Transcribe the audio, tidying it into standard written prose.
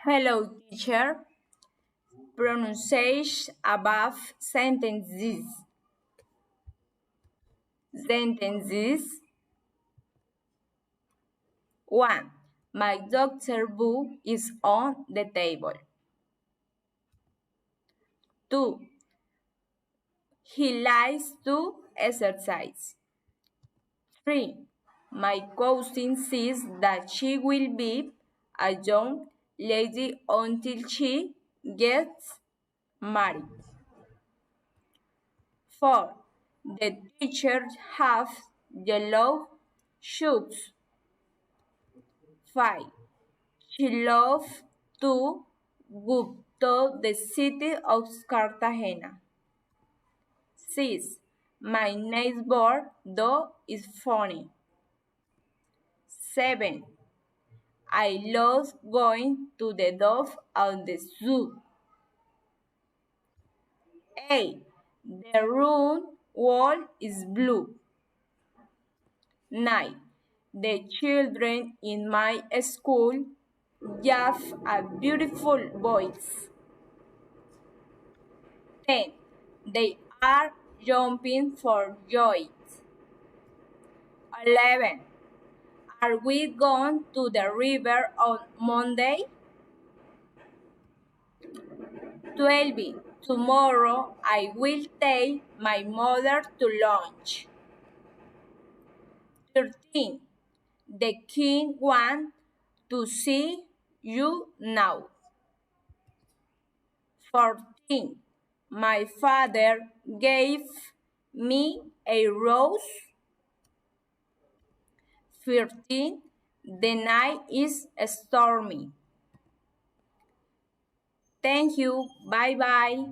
Hello, teacher. Pronunciation above sentences. Sentences. 1. My doctor book is on the table. 2. He likes to exercise. 3. My cousin says that she will be a young lady until she gets married. 4. The teacher has yellow shoes. 5. She loves to go to the city of Cartagena. 6. My neighbor dog is funny. 7. I love going to the dog at the zoo. 8. The room wall is blue. 9. The children in my school have a beautiful voice. 10. They are jumping for joy. 11. Are we going to the river on Monday? 12. Tomorrow I will take my mother to lunch. 13. The king wants to see you now. 14. My father gave me a rose. 15. The night is stormy. Thank you. Bye bye.